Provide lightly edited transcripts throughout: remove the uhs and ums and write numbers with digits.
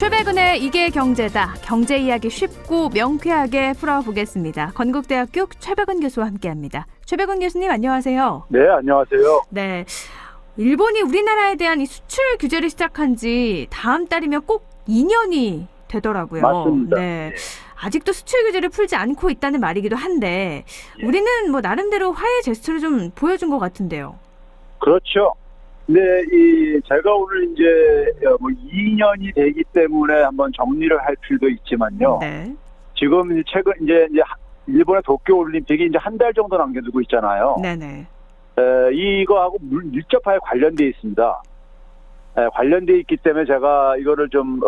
최백은의 이게 경제다. 경제 이야기 쉽고 명쾌하게 풀어보겠습니다. 건국대학교 최백은 교수와 함께합니다. 최백은 교수님 안녕하세요. 네, 안녕하세요. 네, 일본이 우리나라에 대한 이 수출 규제를 시작한 지 다음 달이면 꼭 2년이 되더라고요. 맞습니다. 네. 아직도 수출 규제를 풀지 않고 있다는 말이기도 한데 우리는 뭐 나름대로 화해 제스처를 좀 보여준 것 같은데요. 그렇죠. 네, 제가 오늘 이제 2년이 되기 때문에 한번 정리를 할 필요도 있지만요. 네. 지금 최근 이제 일본의 도쿄 올림픽이 이제 한 달 정도 남겨두고 있잖아요. 네네. 이거하고 밀접하게 관련돼 있습니다. 관련돼 있기 때문에 제가 이거를 좀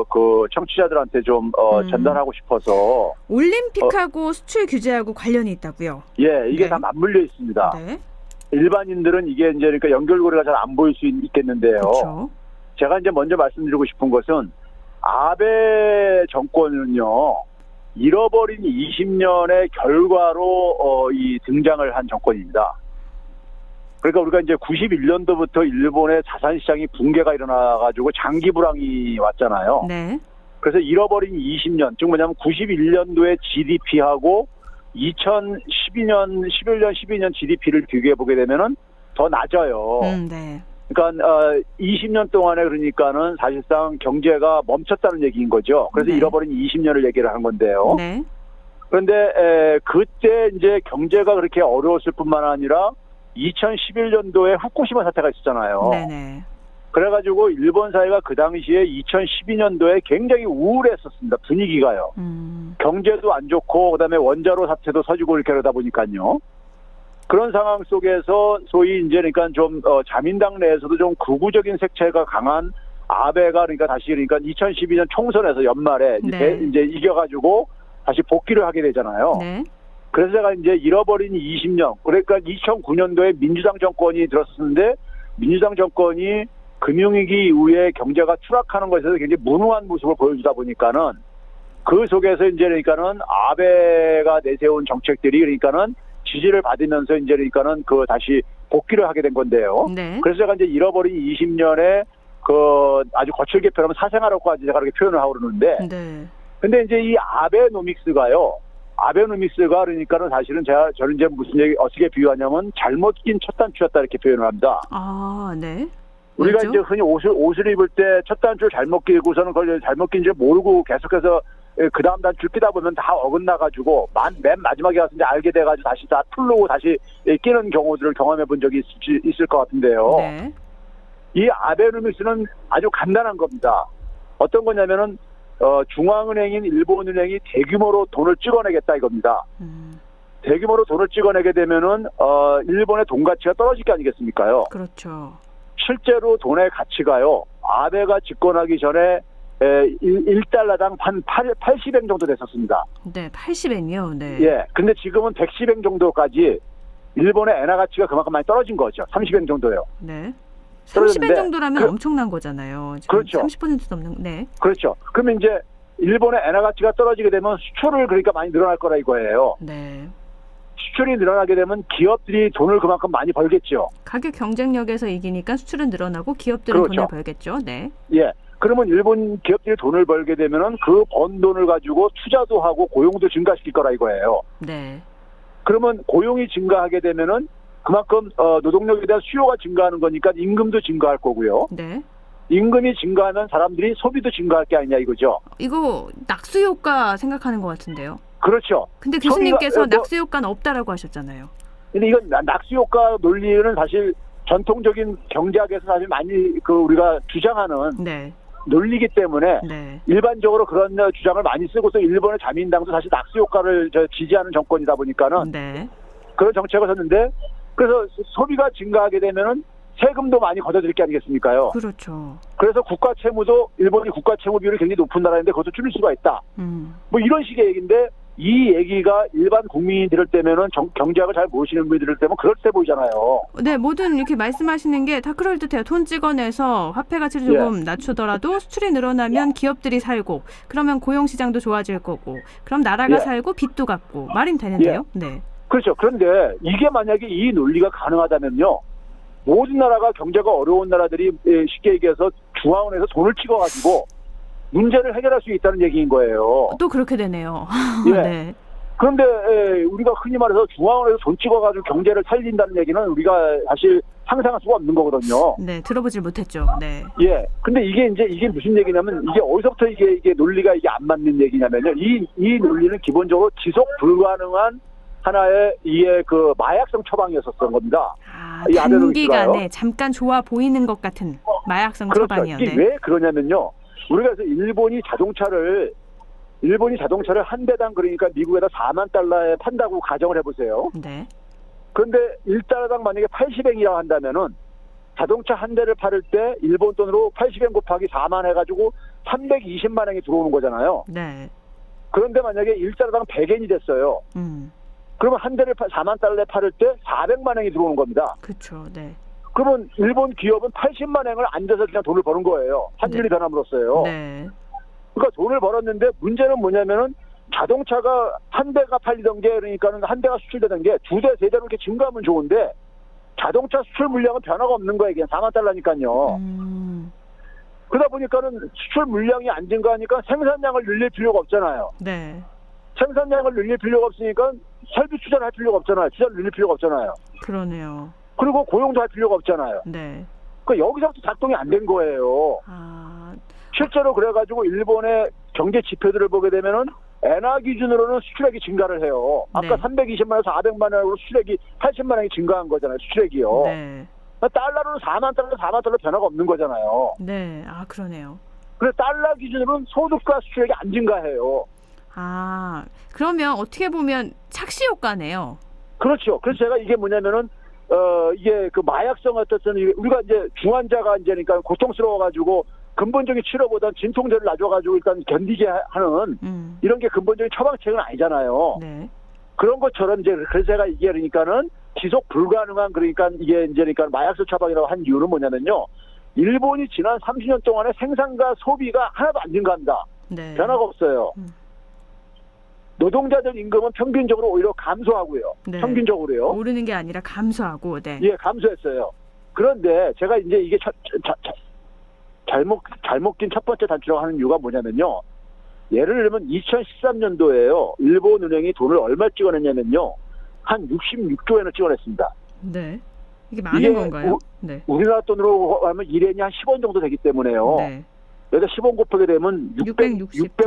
그 청취자들한테 좀 전달하고 싶어서. 올림픽하고 수출 규제하고 관련이 있다고요? 예, 이게 네. 다 맞물려 있습니다. 네. 일반인들은 이게 이제 그러니까 연결고리가 잘 안 보일 수 있겠는데요. 그렇죠. 제가 이제 먼저 말씀드리고 싶은 것은 아베 정권은요, 잃어버린 20년의 결과로 이 등장을 한 정권입니다. 그러니까 우리가 이제 91년도부터 일본의 자산 시장이 붕괴가 일어나가지고 장기 불황이 왔잖아요. 네. 그래서 잃어버린 20년, 즉 뭐냐면 91년도의 GDP하고 2012년, 11년, 12년 GDP를 비교해 보게 되면은 더 낮아요. 네. 그러니까 20년 동안에 그러니까는 사실상 경제가 멈췄다는 얘기인 거죠. 그래서 네. 잃어버린 20년을 얘기를 한 건데요. 네. 그런데 그때 이제 경제가 그렇게 어려웠을 뿐만 아니라 2011년도에 후쿠시마 사태가 있었잖아요. 네네. 그래가지고 일본 사회가 그 당시에 2012년도에 굉장히 우울했었습니다. 분위기가요. 경제도 안 좋고 그다음에 원자로 사태도 터지고 이렇게 그러다 보니까요. 그런 상황 속에서 소위 이제 그러니까 좀 자민당 내에서도 좀 극우적인 색채가 강한 아베가 그러니까 다시 그러니까 2012년 총선에서 연말에 네. 이제 이겨가지고 다시 복귀를 하게 되잖아요. 네. 그래서 제가 이제 잃어버린 20년, 그러니까 2009년도에 민주당 정권이 들었었는데 민주당 정권이 금융위기 이후에 경제가 추락하는 것에서 굉장히 무능한 모습을 보여주다 보니까는 그 속에서 이제 그러니까는 아베가 내세운 정책들이 그러니까는 지지를 받으면서 이제 그러니까는 그 다시 복귀를 하게 된 건데요. 네. 그래서 제가 이제 잃어버린 20년에 그 아주 거칠게 표현하면 사생활효과까지 제가 그렇게 표현을 하고 그러는데 네. 근데 이제 이 아베노믹스가 그러니까는 사실은 저는 이제 무슨 얘기 어떻게 비유하냐면 잘못 낀 첫 단추였다 이렇게 표현을 합니다. 아, 네. 우리가 왜죠? 이제 흔히 옷을 입을 때 첫 단추를 잘못 끼고서는 그걸 잘못 낀 줄 모르고 계속해서 그 다음 단추를 끼다 보면 다 어긋나가지고 맨 마지막에 가서 이제 알게 돼가지고 다시 다 풀르고 다시 끼는 경우들을 경험해 본 적이 있을 것 같은데요. 네. 이 아베노믹스는 아주 간단한 겁니다. 어떤 거냐면은 중앙은행인 일본은행이 대규모로 돈을 찍어내겠다 이겁니다. 대규모로 돈을 찍어내게 되면은 일본의 돈 가치가 떨어질 게 아니겠습니까요? 그렇죠. 실제로 돈의 가치가요. 아베가 집권하기 전에 1달러당 한 80엔 정도 됐었습니다. 네, 80엔이요. 네. 예. 근데 지금은 110엔 정도까지 일본의 엔화 가치가 그만큼 많이 떨어진 거죠. 30엔 정도요. 네. 30엔 떨어졌는데 정도라면 엄청난 거잖아요. 지금 그렇죠. 30%도 넘는. 네. 그렇죠. 그러면 이제 일본의 엔화 가치가 떨어지게 되면 수출을 그러니까 많이 늘어날 거라 이거예요. 네. 수출이 늘어나게 되면 기업들이 돈을 그만큼 많이 벌겠죠. 가격 경쟁력에서 이기니까 수출은 늘어나고 기업들은 그렇죠. 돈을 벌겠죠. 네. 예. 그러면 일본 기업들이 돈을 벌게 되면은 그 번 돈을 가지고 투자도 하고 고용도 증가시킬 거라 이거예요. 네. 그러면 고용이 증가하게 되면은 그만큼 노동력에 대한 수요가 증가하는 거니까 임금도 증가할 거고요. 네. 임금이 증가하면 사람들이 소비도 증가할 게 아니냐 이거죠. 이거 낙수 효과 생각하는 것 같은데요. 그렇죠. 근데 교수님께서 소비가, 낙수 효과는 없다라고 하셨잖아요. 근데 이건 낙수 효과 논리는 사실 전통적인 경제학에서 사실 많이 우리가 주장하는 네. 논리이기 때문에 네. 일반적으로 그런 주장을 많이 쓰고서 일본의 자민당도 사실 낙수 효과를 지지하는 정권이다 보니까는 네. 그런 정책을 섰는데 그래서 소비가 증가하게 되면은 세금도 많이 걷어들일 게 아니겠습니까요? 그렇죠. 그래서 국가 채무도 일본이 국가 채무 비율이 굉장히 높은 나라인데 그것도 줄일 수가 있다. 뭐 이런 식의 얘기인데 이 얘기가 일반 국민이 들을 때면은 경제학을 잘 모르시는 분이 들을 때면 그럴듯해 보이잖아요. 네, 뭐든 이렇게 말씀하시는 게 다 그럴듯해요. 돈 찍어내서 화폐 가치를 조금 낮추더라도 수출이 늘어나면 기업들이 살고 그러면 고용시장도 좋아질 거고 그럼 나라가 살고 빚도 갚고 말은 되는데요. 네. 그렇죠. 그런데 이게 만약에 이 논리가 가능하다면요. 모든 나라가 경제가 어려운 나라들이 쉽게 얘기해서 중앙은행에서 돈을 찍어가지고 문제를 해결할 수 있다는 얘기인 거예요. 또 그렇게 되네요. 예. 네. 그런데 우리가 흔히 말해서 중앙원에서 돈 찍어가지고 경제를 살린다는 얘기는 우리가 사실 상상할 수가 없는 거거든요. 네, 들어보질 못했죠. 네. 예. 근데 이게 무슨 얘기냐면 이게 어디서부터 이게 논리가 이게 안 맞는 얘기냐면요. 이 논리는 기본적으로 지속 불가능한 하나의 이게 그 마약성 처방이었었던 겁니다. 이 아베노믹스가요. 단기간에 잠깐 좋아 보이는 것 같은 마약성 그렇죠. 처방이요. 이게 네. 왜 그러냐면요. 우리가 그래서 일본이 자동차를 한 대당 그러니까 미국에다 4만 달러에 판다고 가정을 해보세요. 네. 그런데 1달러당 만약에 80엔이라고 한다면은 자동차 한 대를 팔을 때 일본 돈으로 80엔 곱하기 4만 해가지고 320만 엔이 들어오는 거잖아요. 네. 그런데 만약에 1달러당 100엔이 됐어요. 그러면 한 대를 4만 달러에 팔을 때 400만 엔이 들어오는 겁니다. 그렇죠. 네. 그러면 일본 기업은 80만 엔을 앉아서 그냥 돈을 버는 거예요. 환율이 네. 변함으로써요. 네. 그러니까 돈을 벌었는데 문제는 뭐냐면은 자동차가 한 대가 팔리던 게 그러니까는 한 대가 수출되던 게 두 대, 세 대로 이렇게 증가하면 좋은데 자동차 수출 물량은 변화가 없는 거예요. 그냥 4만 달러니까요. 그러다 보니까는 수출 물량이 안 증가하니까 생산량을 늘릴 필요가 없잖아요. 네. 생산량을 늘릴 필요가 없으니까 설비 투자를 할 필요가 없잖아요. 투자를 늘릴 필요가 없잖아요. 그러네요. 그리고 고용도 할 필요가 없잖아요. 네. 그러니까 여기서부터 작동이 안 된 거예요. 실제로 그래가지고 일본의 경제 지표들을 보게 되면은 엔화 기준으로는 수출액이 증가를 해요. 아까 네. 320만에서 400만 원으로 수출액이 80만 원이 증가한 거잖아요. 수출액이요. 네. 달러로는 4만 달러 변화가 없는 거잖아요. 네. 그러네요. 그래서 달러 기준으로는 소득과 수출액이 안 증가해요. 그러면 어떻게 보면 착시 효과네요. 그렇죠. 그래서 제가 이게 뭐냐면은 이게 그 마약성 어떻든 우리가 이제 중환자가 이제 그러니까 고통스러워가지고 근본적인 치료보다는 진통제를 놔줘가지고 일단 견디게 하는 이런 게 근본적인 처방책은 아니잖아요. 네. 그런 것처럼 이제 그래서 제가 이게 그러니까는 지속 불가능한 그러니까 이게 이제 그러니까 마약성 처방이라고 한 이유는 뭐냐면요. 일본이 지난 30년 동안에 생산과 소비가 하나도 안 증가합니다. 네. 변화가 없어요. 노동자들 임금은 평균적으로 오히려 감소하고요. 네. 평균적으로요. 오르는 게 아니라 감소하고. 네. 예, 감소했어요. 그런데 제가 이제 이게 잘못 낀 첫 번째 단추라고 하는 이유가 뭐냐면요. 예를 들면 2013년도에요. 일본 은행이 돈을 얼마 찍어냈냐면요. 한 66조 엔을 찍어냈습니다. 네. 이게 많은 건가요? 네. 우리나라 돈으로 하면 1엔이 한 10원 정도 되기 때문에요. 네. 여기다 10원 곱하게 되면 660조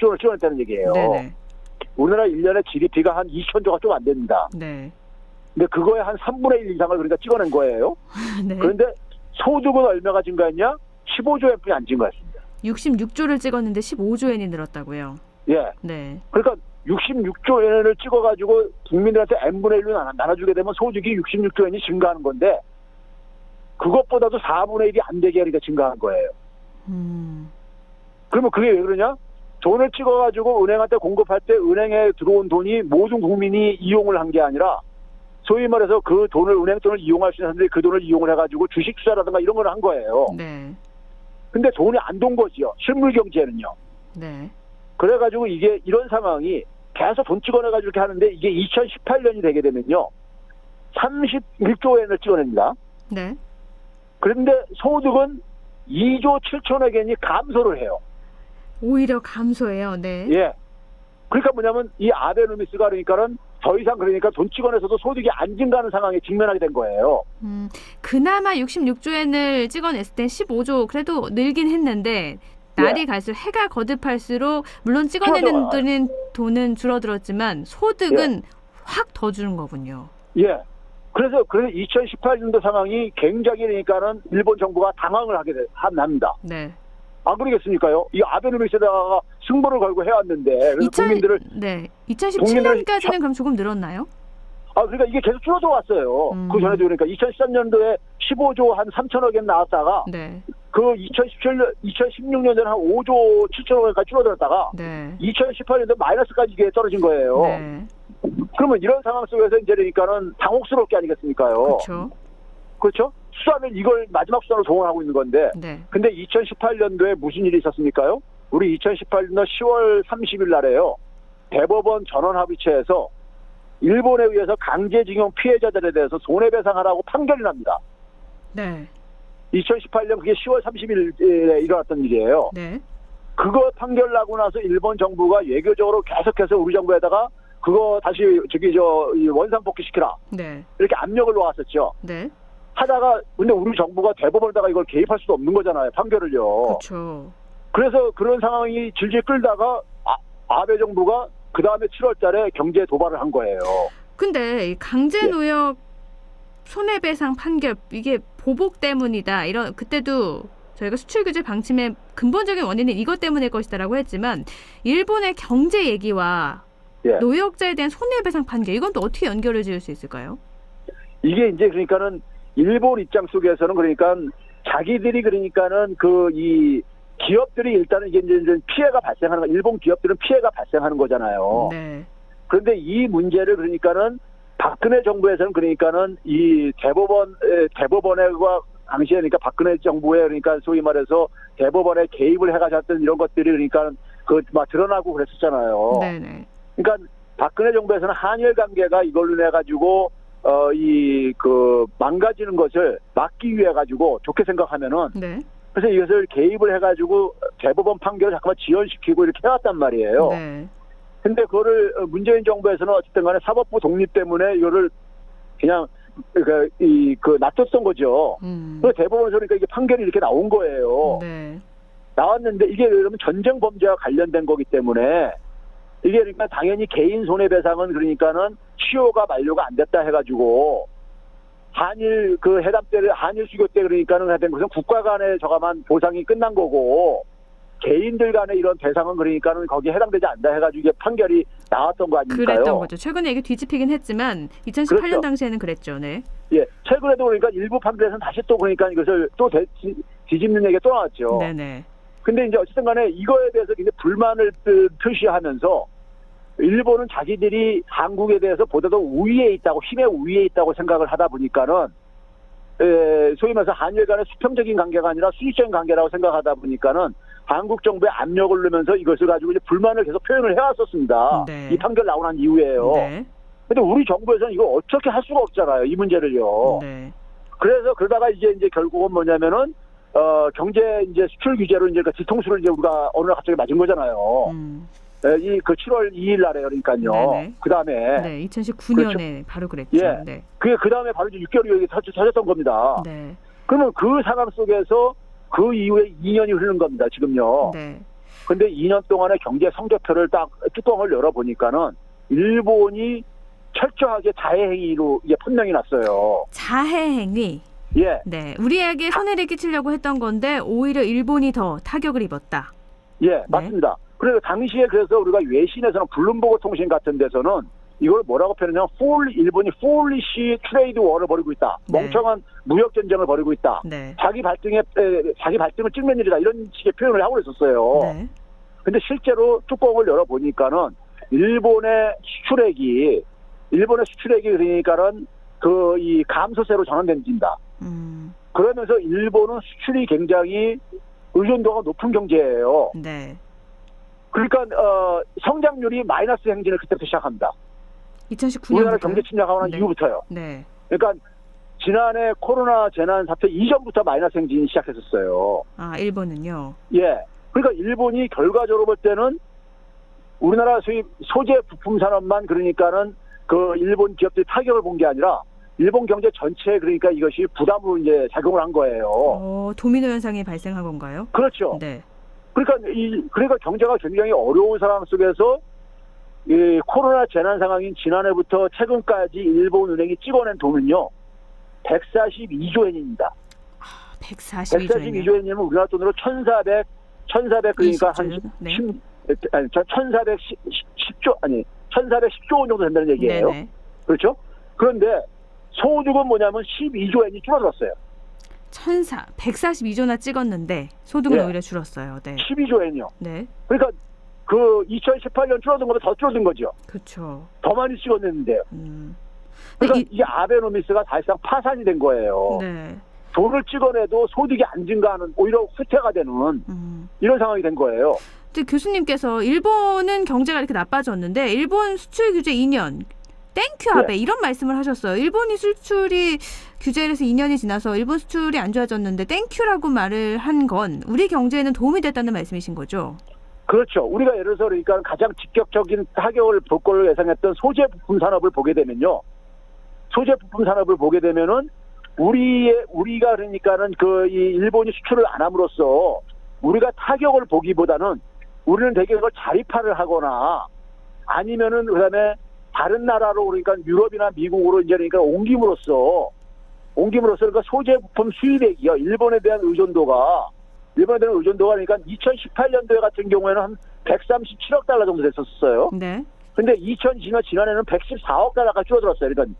엔을 찍어냈다는 얘기예요. 네네. 우리나라 1년에 GDP가 한 2천조가 좀 안 됩니다. 네. 근데 그거에 한 3분의 1 이상을 그러니까 찍어낸 거예요. 네. 그런데 소득은 얼마가 증가했냐? 15조 엔뿐이 안 증가했습니다. 66조를 찍었는데 15조 엔이 늘었다고요. 예. 네. 그러니까 66조 엔을 찍어가지고 국민들한테 n분의 1로 나눠주게 되면 소득이 66조 엔이 증가하는 건데 그것보다도 4분의 1이 안 되게 하니까 증가한 거예요. 그러면 그게 왜 그러냐? 돈을 찍어가지고 은행한테 공급할 때 은행에 들어온 돈이 모든 국민이 이용을 한 게 아니라 소위 말해서 그 돈을 은행 돈을 이용할 수 있는 사람들이 그 돈을 이용을 해가지고 주식 투자라든가 이런 걸 한 거예요. 네. 근데 돈이 안 돈 거지요. 실물 경제는요. 네. 그래가지고 이게 이런 상황이 계속 돈 찍어내가지고 이렇게 하는데 이게 2018년이 되게 되면요. 31조 엔을 찍어냅니다. 네. 그런데 소득은 2조 7천억 엔이 감소를 해요. 오히려 감소해요. 네. 예. 그러니까 뭐냐면 이 아베노미스가 그러니까는 더 이상 그러니까 돈 찍어내서도 소득이 안 증가하는 상황에 직면하게 된 거예요. 그나마 66조 엔을 찍어냈을 때 15조 그래도 늘긴 했는데 날이 갈수록 해가 거듭할수록 물론 찍어내는 돈은 줄어들었지만 소득은 확 더 주는 거군요. 예. 그래서 2018년도 상황이 굉장히 그러니까는 일본 정부가 당황을 하게 합니다. 네. 안 그러겠습니까요? 이 아베노믹스에다가 승부를 걸고 해왔는데 그래서 국민들을 2017년까지는 그럼 조금 늘었나요? 그러니까 이게 계속 줄어들어 왔어요. 그 전에도 그러니까 2013년도에 15조 한 3천억 엔 나왔다가 네. 그 2016년도에는 한 5조 7천억 엔까지 줄어들었다가 네. 2018년도 마이너스까지 이게 떨어진 거예요. 네. 그러면 이런 상황 속에서 이제 그러니까는 당혹스러울 게 아니겠습니까요? 그렇죠. 그렇죠? 수사는 이걸 마지막 수사로 동원하고 있는 건데 네. 근데 2018년도에 무슨 일이 있었습니까요? 우리 2018년도 10월 30일 날에요. 대법원 전원합의체에서 일본에 의해서 강제징용 피해자들에 대해서 손해배상하라고 판결이 납니다. 네. 2018년 그게 10월 30일에 일어났던 일이에요. 네. 그거 판결 나고 나서 일본 정부가 외교적으로 계속해서 우리 정부에다가 그거 다시 이 원상복귀 시키라. 네. 이렇게 압력을 놓았었죠. 네. 하다가 근데 우리 정부가 대법원에다가 이걸 개입할 수도 없는 거잖아요. 판결을요. 그렇죠. 그래서 그런 상황이 질질 끌다가 아베 정부가 그 다음에 7월 달에 경제 도발을 한 거예요. 근데 이 강제노역 손해배상 판결 이게 보복 때문이다. 이런 그때도 저희가 수출 규제 방침의 근본적인 원인은 이것 때문일 것이다라고 했지만 일본의 경제 얘기와 예. 노역자에 대한 손해배상 판결 이건 또 어떻게 연결을 지을 수 있을까요? 이게 이제 그러니까는 일본 입장 속에서는 그러니까 자기들이 그러니까는 이 기업들이 일단은 이게 이제 피해가 발생하는 거, 일본 기업들은 피해가 발생하는 거잖아요. 네. 그런데 이 문제를 그러니까는 박근혜 정부에서는 그러니까는 이 대법원과 당시에 그러니까 박근혜 정부에 그러니까 소위 말해서 대법원에 개입을 해가지고 했던 이런 것들이 그러니까 막 드러나고 그랬었잖아요. 네네. 그러니까 박근혜 정부에서는 한일 관계가 이걸로 내 가지고 망가지는 것을 막기 위해 가지고 좋게 생각하면은 네. 그래서 이것을 개입을 해가지고 대법원 판결을 잠깐만 지연시키고 이렇게 해왔단 말이에요. 네. 근데 그거를 문재인 정부에서는 어쨌든 간에 사법부 독립 때문에 이거를 그냥 놔뒀던 거죠. 그 대법원에서 그러니까 이게 판결이 이렇게 나온 거예요. 네. 나왔는데 이게 그러면 전쟁 범죄와 관련된 거기 때문에 이게 그러니까 당연히 개인 손해배상은 그러니까는 취호가 만료가 안 됐다 해가지고 한일 회담 때 한일 수교 때 그러니까는 하여튼 무슨 국가 간의 저가만 보상이 끝난 거고 개인들 간의 이런 배상은 그러니까는 거기에 해당되지 않다 해가지고 이게 판결이 나왔던 거 아닙니까요? 그랬던 거죠. 최근에 이게 뒤집히긴 했지만 2018년 그렇죠. 당시에는 그랬죠. 네. 예, 최근에도 그러니까 일부 판결에서는 다시 또 그러니까 이것을 또 뒤집는 얘기가 또 나왔죠. 네네. 근데 이제 어쨌든 간에 이거에 대해서 굉장히 불만을 표시하면서 일본은 자기들이 한국에 대해서 보다도 우위에 있다고, 힘의 우위에 있다고 생각을 하다 보니까는 소위 말해서 한일 간의 수평적인 관계가 아니라 수직적인 관계라고 생각하다 보니까는 한국 정부에 압력을 넣으면서 이것을 가지고 이제 불만을 계속 표현을 해왔었습니다. 네. 이 판결 나고 난 이후에요. 네. 근데 우리 정부에서는 이거 어떻게 할 수가 없잖아요. 이 문제를요. 네. 그래서 그러다가 이제 결국은 뭐냐면은 경제 이제 수출 규제로 이제 뒤통수를 이제 우리가 어느 날 갑자기 맞은 거잖아요. 이 7월 2일 날에 그러니까요. 네네. 그 다음에 네, 2019년에 그렇죠. 바로 그랬죠. 예. 네. 그 다음에 바로 이제 6개월이 터졌던 겁니다. 네. 그러면 그 상황 속에서 그 이후에 2년이 흐르는 겁니다. 지금요. 네. 근데 2년 동안의 경제 성적표를 딱 뚜껑을 열어보니까는 일본이 철저하게 자해행위로 이게 판명이 났어요. 자해행위. 예. 네. 우리에게 손해를 끼치려고 했던 건데 오히려 일본이 더 타격을 입었다. 예, 맞습니다. 그래서 당시에 그래서 우리가 외신에서는 블룸버그 통신 같은 데서는 이걸 뭐라고 표현하냐면 일본이 foolish 트레이드 워를 벌이고 있다. 네. 멍청한 무역 전쟁을 벌이고 있다. 네. 자기 발등을 찍는 일이다. 이런 식의 표현을 하고 있었어요. 네. 근데 실제로 뚜껑을 열어보니까는 일본의 수출액이 그러니까는 이 감소세로 전환된다. 그러면서 일본은 수출이 굉장히 의존도가 높은 경제예요. 네. 그러니까 성장률이 마이너스 행진을 그때부터 시작합니다. 2019년 우리나라 경제 침략하고 난 네. 이후부터요. 네. 그러니까 지난해 코로나 재난 사태 이전부터 마이너스 행진이 시작했었어요. 아, 일본은요. 예. 그러니까 일본이 결과적으로 볼 때는 우리나라 소재 부품 산업만 그러니까는 일본 기업들이 타격을 본 게 아니라 일본 경제 전체에 그러니까 이것이 부담으로 이제 작용을 한 거예요. 도미노 현상이 발생한 건가요? 그렇죠. 네. 그러니까 경제가 굉장히 어려운 상황 속에서 이 코로나 재난 상황인 지난해부터 최근까지 일본 은행이 찍어낸 돈은요 142조 엔입니다. 142조 엔이면 우리나라 돈으로 1,400 그러니까 한 1,410조 원 정도 된다는 얘기예요. 네네. 그렇죠? 그런데 소득은 뭐냐면 12조 엔이 줄어들었어요. 142조나 찍었는데 소득은 예. 오히려 줄었어요. 네. 12조 엔이요. 네. 그러니까 2018년 줄어든 것보다 더 줄어든 거죠. 그렇죠. 더 많이 찍어냈는데요. 그러니까 이게 아베노미스가 사실상 파산이 된 거예요. 네. 돈을 찍어내도 소득이 안 증가하는 오히려 후퇴가 되는 이런 상황이 된 거예요. 근데 교수님께서 일본은 경제가 이렇게 나빠졌는데 일본 수출 규제 2년 땡큐 아베 이런 말씀을 하셨어요. 일본이 수출이 규제를 해서 2년이 지나서 일본 수출이 안 좋아졌는데 땡큐라고 말을 한 건 우리 경제에는 도움이 됐다는 말씀이신 거죠? 그렇죠. 우리가 예를 들어서 그러니까 가장 직접적인 타격을 볼 걸로 예상했던 소재 부품 산업을 보게 되면요. 소재 부품 산업을 보게 되면은 우리가 그러니까는 이 일본이 수출을 안 함으로써 우리가 타격을 보기보다는 우리는 되게 그걸 자립화를 하거나 아니면은 그다음에 다른 나라로 그러니까 유럽이나 미국으로 이제 그러니까 옮김으로써 그러니까 소재 부품 수입액이요. 일본에 대한 의존도가 그러니까 2018년도에 같은 경우에는 한 137억 달러 정도 됐었어요. 네. 근데 2020년 지난해는 114억 달러가 줄어들었어요. 그러니까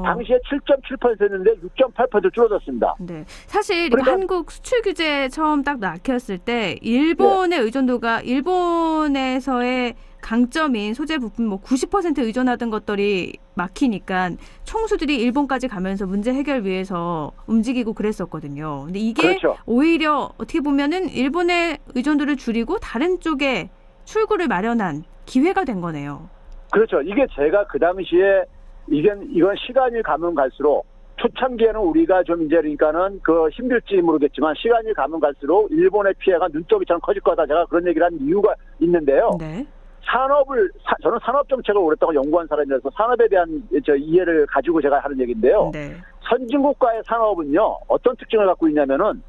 당시에 7.7%였는데 6.8% 줄어들었습니다. 네. 사실 그러니까, 한국 수출 규제 처음 딱 막혔을 때 일본의 의존도가 일본에서의 강점인 소재 부품 90% 의존하던 것들이 막히니까 총수들이 일본까지 가면서 문제 해결 위해서 움직이고 그랬었거든요. 근데 이게 그렇죠. 오히려 어떻게 보면은 일본의 의존도를 줄이고 다른 쪽에 출구를 마련한 기회가 된 거네요. 그렇죠. 이게 제가 그 당시에 이건 시간이 가면 갈수록 초창기에는 우리가 좀 이제 그러니까는 힘들지 모르겠지만 시간이 가면 갈수록 일본의 피해가 눈덩이처럼 커질 거다. 제가 그런 얘기를 한 이유가 있는데요. 네. 저는 산업 정책을 오랫동안 연구한 사람이라서 산업에 대한 이해를 가지고 제가 하는 얘기인데요. 네. 선진국가의 산업은요, 어떤 특징을 갖고 있냐면은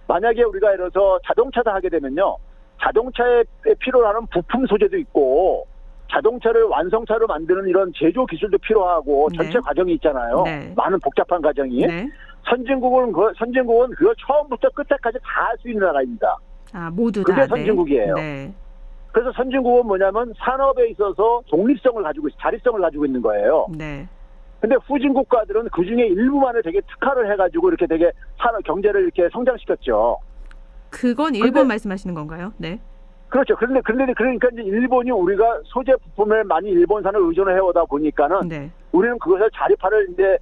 만약에 우리가 예를 들어서 자동차다 하게 되면요, 자동차에 필요로 하는 부품 소재도 있고 자동차를 완성차로 만드는 이런 제조 기술도 필요하고 전체 과정이 있잖아요. 네. 많은 복잡한 과정이. 네. 선진국은 그걸 처음부터 끝까지 다 할 수 있는 나라입니다. 모두 그게 다. 선진국이에요. 네. 그래서 선진국은 뭐냐면 산업에 있어서 독립성을 가지고 자립성을 가지고 있는 거예요. 네. 근데 후진 국가들은 그 중에 일부만을 되게 특화를 해가지고 이렇게 되게 산업 경제를 이렇게 성장시켰죠. 그건 일본 말씀하시는 건가요? 네. 그렇죠. 그러니까 이제 일본이 우리가 소재 부품을 많이 일본산을 의존을 해오다 보니까는 네. 우리는 그것을 자립화를 이제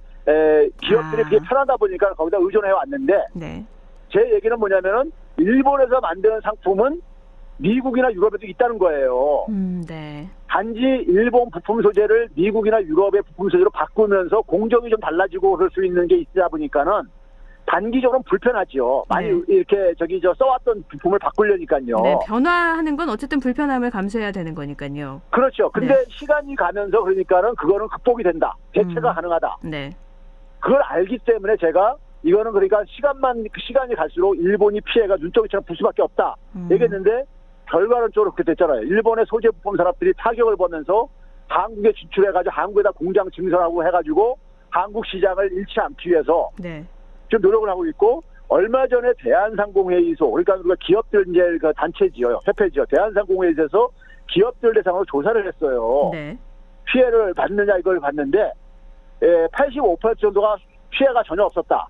기업들이 그게 편하다 보니까 거기다 의존해 왔는데 네. 제 얘기는 뭐냐면은 일본에서 만드는 상품은 미국이나 유럽에도 있다는 거예요. 네. 단지 일본 부품 소재를 미국이나 유럽의 부품 소재로 바꾸면서 공정이 좀 달라지고 그럴 수 있는 게 있다 보니까는 단기적으로는 불편하죠. 많이 이렇게 써왔던 부품을 바꾸려니까요. 네, 변화하는 건 어쨌든 불편함을 감수해야 되는 거니까요. 그렇죠. 근데 시간이 가면서 그러니까는 그거는 극복이 된다. 대체가 가능하다. 네. 그걸 알기 때문에 제가 이거는 그러니까 시간이 갈수록 일본이 피해가 눈덩이처럼 불 수밖에 없다. 얘기했는데 결과론적으로 그렇게 됐잖아요. 일본의 소재 부품 산업들이 타격을 보면서 한국에 진출해가지고 한국에다 공장 증설하고 해가지고 한국 시장을 잃지 않기 위해서 네. 좀 노력을 하고 있고 얼마 전에 대한상공회의소 그러니까 우리가 기업들 이제 그 단체지요, 협회지요. 대한상공회의소에서 기업들 대상으로 조사를 했어요. 네. 피해를 받느냐 이걸 봤는데 85% 정도가 피해가 전혀 없었다.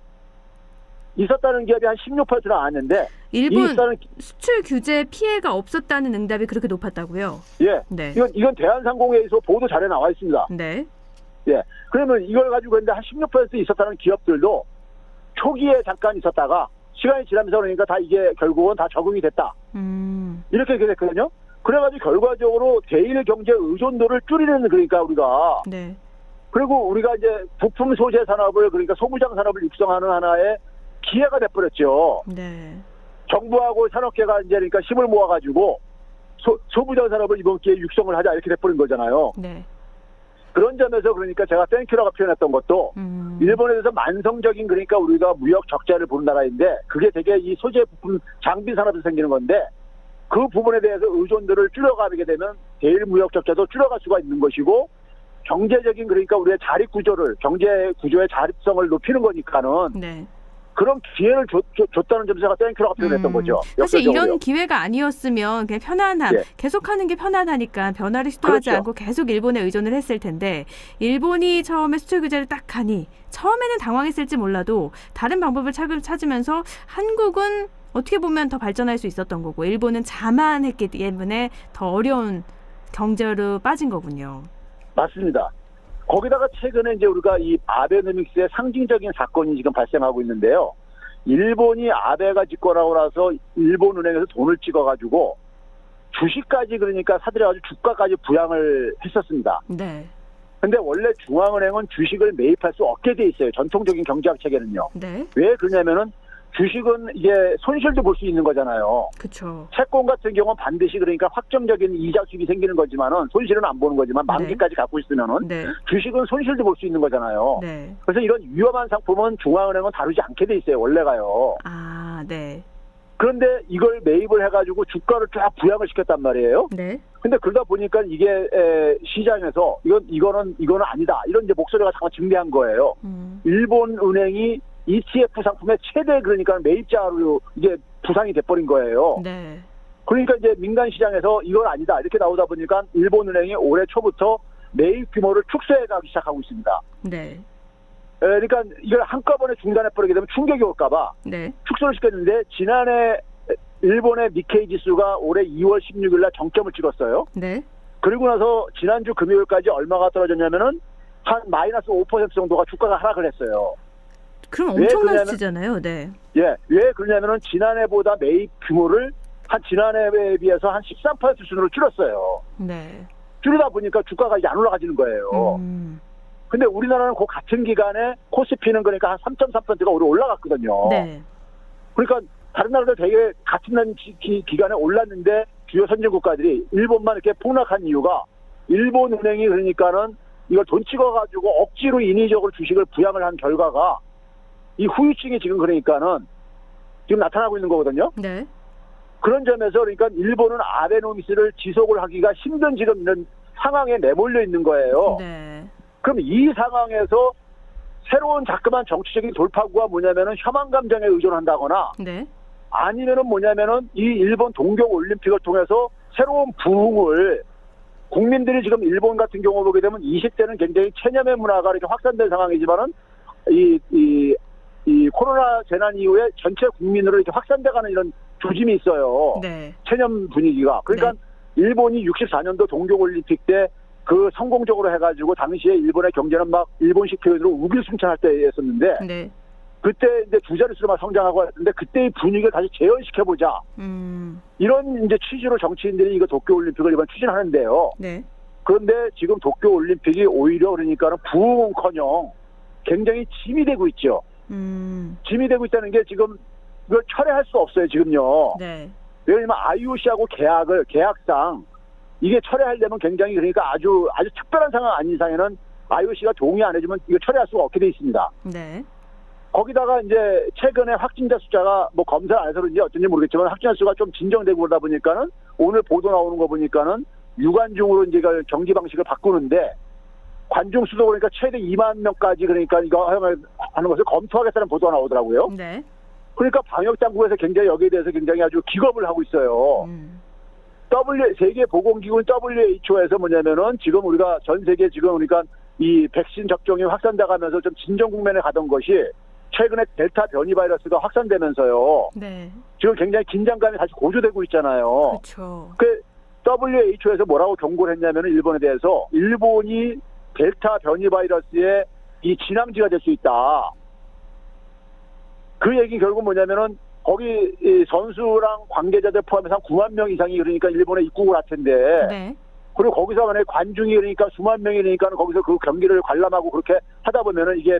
있었다는 기업이 한 16% 나왔는데 일본 수출 규제 피해가 없었다는 응답이 그렇게 높았다고요? 예. 네. 이건 대한상공회의소 보도 자료에 나와 있습니다. 네. 예. 그러면 이걸 가지고 했는데 한 16% 있었다는 기업들도 초기에 잠깐 있었다가 시간이 지나면서 그러니까 다 이게 결국은 다 적응이 됐다. 이렇게 됐거든요. 그래가지고 결과적으로 대일 경제 의존도를 줄이는 그러니까 우리가 네. 그리고 우리가 이제 부품 소재 산업을 그러니까 소부장 산업을 육성하는 하나의 기회가 돼버렸죠. 네. 정부하고 산업계가 이제 그러니까 힘을 모아가지고 소부장 산업을 이번 기회에 육성을 하자 이렇게 돼버린 거잖아요. 네. 그런 점에서 그러니까 제가 땡큐라고 표현했던 것도 일본에 대해서 만성적인 그러니까 우리가 무역 적자를 보는 나라인데 그게 되게 이 소재 부품 장비 산업에서 생기는 건데 그 부분에 대해서 의존도를 줄여가게 되면 대일 무역 적자도 줄여갈 수가 있는 것이고 경제적인 그러니까 우리의 자립 구조를 경제 구조의 자립성을 높이는 거니까는 네. 그런 기회를 줬다는 점에서 제가 땡큐라고 표현했던 거죠. 사실 이런 기회가 아니었으면 그냥 편안함, 계속하는 게 편안하니까 변화를 시도하지 않고 계속 일본에 의존을 했을 텐데 일본이 처음에 수출 규제를 딱 하니 처음에는 당황했을지 몰라도 다른 방법을 찾으면서 한국은 어떻게 보면 더 발전할 수 있었던 거고 일본은 자만했기 때문에 더 어려운 경제로 빠진 거군요. 맞습니다. 거기다가 최근에 이제 우리가 이 아베노믹스의 상징적인 사건이 지금 발생하고 있는데요. 일본이 아베가 집권하고 나서 일본은행에서 돈을 찍어가지고 주식까지 그러니까 사들여가지고 주가까지 부양을 했었습니다. 네. 근데 원래 중앙은행은 주식을 매입할 수 없게 돼 있어요. 전통적인 경제학 체계는요. 네. 왜 그러냐면은 주식은 이게 손실도 볼 수 있는 거잖아요. 그렇죠. 채권 같은 경우는 반드시 그러니까 확정적인 이자 수익이 생기는 거지만은 손실은 안 보는 거지만 만기까지 갖고 있으면은 네. 주식은 손실도 볼 수 있는 거잖아요. 네. 그래서 이런 위험한 상품은 중앙은행은 다루지 않게 돼 있어요. 원래가요. 아, 네. 그런데 이걸 매입을 해가지고 주가를 쫙 부양을 시켰단 말이에요. 네. 근데 그러다 보니까 이게 시장에서 이거는 아니다. 이런 이제 목소리가 잠깐 증대한 거예요. 일본 은행이 ETF 상품의 최대 그러니까 매입자로 이게 부상이 돼버린 거예요. 네. 그러니까 이제 민간 시장에서 이건 아니다. 이렇게 나오다 보니까 일본 은행이 올해 초부터 매입 규모를 축소해 가기 시작하고 있습니다. 네. 그러니까 이걸 한꺼번에 중단해버리게 되면 충격이 올까봐 네. 축소를 시켰는데 지난해 일본의 니케이 지수가 올해 2월 16일 날 정점을 찍었어요. 네. 그리고 나서 지난주 금요일까지 얼마가 떨어졌냐면은 한 마이너스 5% 정도가 주가가 하락을 했어요. 그럼 엄청난 수치잖아요. 네. 예, 왜 그러냐면은 지난해보다 매입 규모를 한 지난해에 비해서 한 13% 수준으로 줄였어요. 네. 줄이다 보니까 주가가 이제 안 올라가지는 거예요. 근데 우리나라는 그 같은 기간에 코스피는 그러니까 한 3.3%가 올라갔거든요. 네. 그러니까 다른 나라들 되게 같은 기간에 올랐는데 주요 선진 국가들이 일본만 이렇게 폭락한 이유가 일본 은행이 그러니까는 이걸 돈 찍어가지고 억지로 인위적으로 주식을 부양을 한 결과가 이 후유증이 지금 그러니까는 지금 나타나고 있는 거거든요. 네. 그런 점에서 그러니까 일본은 아베노미스를 지속을 하기가 힘든 지금 이런 상황에 내몰려 있는 거예요. 네. 그럼 이 상황에서 새로운 자꾸만 정치적인 돌파구가 뭐냐면은 혐한 감정에 의존한다거나 네. 아니면은 뭐냐면은 이 일본 동경 올림픽을 통해서 새로운 부흥을 국민들이 지금 일본 같은 경우 보게 되면 20대는 굉장히 체념의 문화가 이렇게 확산된 상황이지만은 이 코로나 재난 이후에 전체 국민으로 이렇게 확산돼가는 이런 조짐이 있어요. 네. 체념 분위기가. 그러니까 일본이 64년도 동경올림픽 때 그 성공적으로 해가지고 당시에 일본의 경제는 막 일본식 표현으로 우길승천할 때였었는데 네. 그때 이제 두 자릿수로 막 성장하고 했는데 그때의 분위기를 다시 재현시켜보자. 이런 이제 취지로 정치인들이 이거 도쿄올림픽을 이번 추진하는데요. 네. 그런데 지금 도쿄올림픽이 오히려 그러니까는 부흥은커녕 굉장히 짐이 되고 있죠. 짐이 되고 있다는 게 지금 이걸 철회할 수 없어요, 지금요. 네. 왜냐면 IOC하고 계약상 이게 철회하려면 굉장히 그러니까 아주 특별한 상황 아닌 이상에는 IOC가 동의 안 해주면 이거 철회할 수가 없게 돼 있습니다. 네. 거기다가 이제 최근에 확진자 숫자가 뭐 검사를 안 해서 그런지 어쩐지 모르겠지만 확진자 수가 좀 진정되고 그러다 보니까는 오늘 보도 나오는 거 보니까는 유관중으로 이제 경기 방식을 바꾸는데 관중 수도 그러니까 최대 2만 명까지 그러니까 이거 하는 것을 검토하겠다는 보도가 나오더라고요. 네. 그러니까 방역 당국에서 굉장히 여기에 대해서 굉장히 아주 기겁을 하고 있어요. 세계보건기구 WHO에서 뭐냐면은 지금 우리가 전 세계 지금 그러니까 이 백신 접종이 확산돼 가면서 좀 진정 국면에 가던 것이 최근에 델타 변이 바이러스가 확산되면서요. 네. 지금 굉장히 긴장감이 다시 고조되고 있잖아요. 그렇죠. 그 WHO에서 뭐라고 경고를 했냐면은 일본에 대해서 일본이 델타 변이 바이러스의 이 진앙지가 될 수 있다. 그 얘기 결국 뭐냐면은 거기 선수랑 관계자들 포함해서 한 9만 명 이상이 그러니까 일본에 입국을 할 텐데 네. 그리고 거기서 만약에 관중이 그러니까 수만 명이 그러니까 거기서 그 경기를 관람하고 그렇게 하다 보면은 이게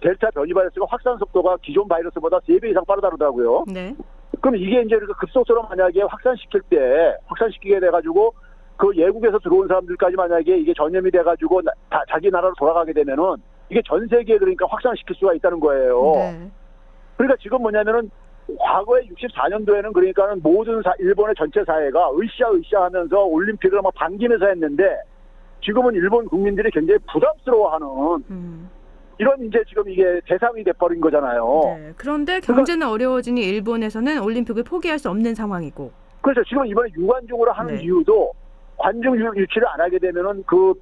델타 변이 바이러스가 확산 속도가 기존 바이러스보다 3배 이상 빠르다더라고요. 네. 그럼 이게 이제 급속도로 만약에 확산시키게 돼가지고 그 외국에서 들어온 사람들까지 만약에 이게 전염이 돼가지고 자기 나라로 돌아가게 되면은 이게 전 세계에 그러니까 확산시킬 수가 있다는 거예요. 네. 그러니까 지금 뭐냐면은 과거에 64년도에는 그러니까는 모든 일본의 전체 사회가 으쌰으쌰 하면서 올림픽을 막 반기면서 했는데 지금은 일본 국민들이 굉장히 부담스러워하는 이런 이제 지금 이게 대상이 돼버린 거잖아요. 네. 그런데 경제는 어려워지니 일본에서는 올림픽을 포기할 수 없는 상황이고. 그렇죠. 지금 이번에 유관중으로 하는 이유도 관중 유치를 안 하게 되면은 그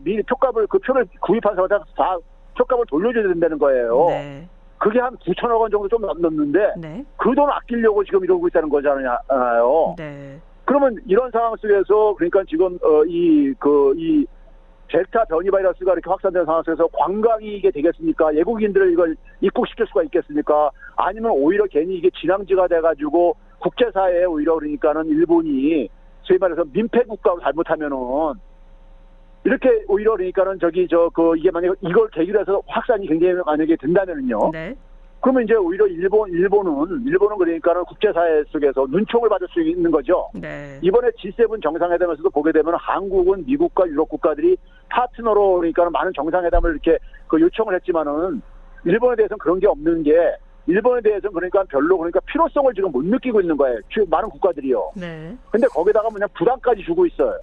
미리 그 표를 구입한 사람한테 다 표값을 돌려줘야 된다는 거예요. 네. 그게 한 9천억 원 정도 좀 넘는데 네. 그 돈 아끼려고 지금 이러고 있다는 거잖아요. 네. 그러면 이런 상황 속에서 그러니까 지금 이 델타 변이 바이러스가 이렇게 확산된 상황 속에서 관광이 이게 되겠습니까? 외국인들을 이걸 입국시킬 수가 있겠습니까? 아니면 오히려 괜히 이게 진앙지가 돼가지고 국제사회에 오히려 그러니까는 일본이 소위 말해서 민폐국가로 잘못하면은 이렇게 오히려 그러니까는 이게 만약에 이걸 계기로 해서 확산이 굉장히 만약에 된다면은요. 네. 그러면 이제 오히려 일본은 그러니까는 국제사회 속에서 눈총을 받을 수 있는 거죠. 네. 이번에 G7 정상회담에서도 보게 되면 한국은 미국과 유럽 국가들이 파트너로 그러니까 많은 정상회담을 이렇게 요청을 했지만은 일본에 대해서는 그런 게 없는 게 일본에 대해서는 그러니까 별로 그러니까 필요성을 지금 못 느끼고 있는 거예요. 많은 국가들이요. 네. 근데 거기다가 그냥 부담까지 주고 있어요.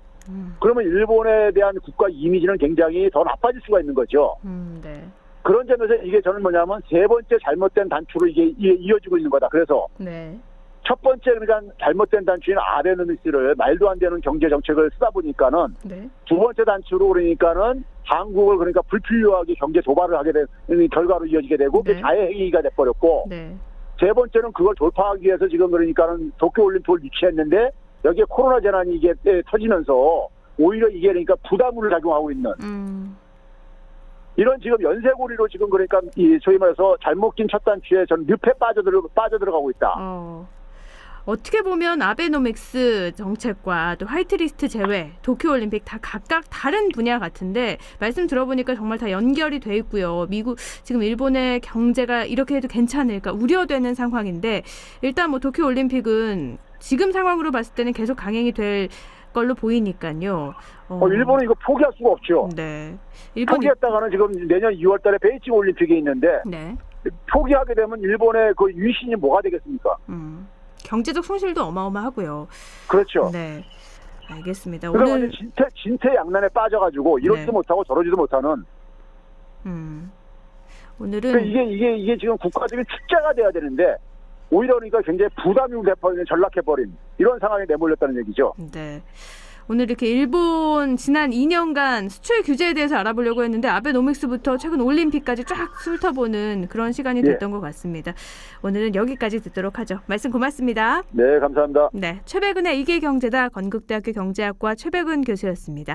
그러면 일본에 대한 국가 이미지는 굉장히 더 나빠질 수가 있는 거죠. 네. 그런 점에서 이게 저는 뭐냐면 세 번째 잘못된 단추로 이게 이어지고 있는 거다. 그래서 네. 첫 번째 그러니까 잘못된 단추인 아베노믹스를 말도 안 되는 경제 정책을 쓰다 보니까는 네. 두 번째 단추로 그러니까는 한국을 그러니까 불필요하게 경제 도발을 하게 되는 결과로 이어지게 되고 그게 네. 자해행위가 돼버렸고 네. 세 번째는 그걸 돌파하기 위해서 지금 그러니까는 도쿄올림픽을 유치했는데 여기에 코로나 재난이 이게 터지면서 오히려 이게 그러니까 부담으로 작용하고 있는 이런 지금 연쇄고리로 지금 그러니까 소위 말해서 잘못 낀 첫 단추에 저는 늪에 빠져들어가고 있다. 어떻게 보면 아베노믹스 정책과 또 화이트리스트 제외, 도쿄올림픽 다 각각 다른 분야 같은데 말씀 들어보니까 정말 다 연결이 돼 있고요. 지금 일본의 경제가 이렇게 해도 괜찮을까 우려되는 상황인데 일단 뭐 도쿄올림픽은 지금 상황으로 봤을 때는 계속 강행이 될 걸로 보이니까요. 일본은 이거 포기할 수가 없죠. 네. 포기했다가는 지금 내년 2월달에 베이징 올림픽이 있는데 네. 포기하게 되면 일본의 그 유신이 뭐가 되겠습니까? 경제적 손실도 어마어마하고요. 그렇죠. 네. 알겠습니다. 그러니까 오늘 진퇴양난에 빠져가지고 이러지도 네. 못하고 저러지도 못하는. 오늘은 그러니까 이게 지금 국가적인 축제가 돼야 되는데 오히려 그러니까 굉장히 부담이 돼버리는 전락해버린 이런 상황에 내몰렸다는 얘기죠. 네. 오늘 이렇게 일본 지난 2년간 수출 규제에 대해서 알아보려고 했는데 아베노믹스부터 최근 올림픽까지 쫙 훑어보는 그런 시간이 됐던 것 같습니다. 오늘은 여기까지 듣도록 하죠. 말씀 고맙습니다. 네, 감사합니다. 네, 최백은의 이게 경제다 건국대학교 경제학과 최백은 교수였습니다.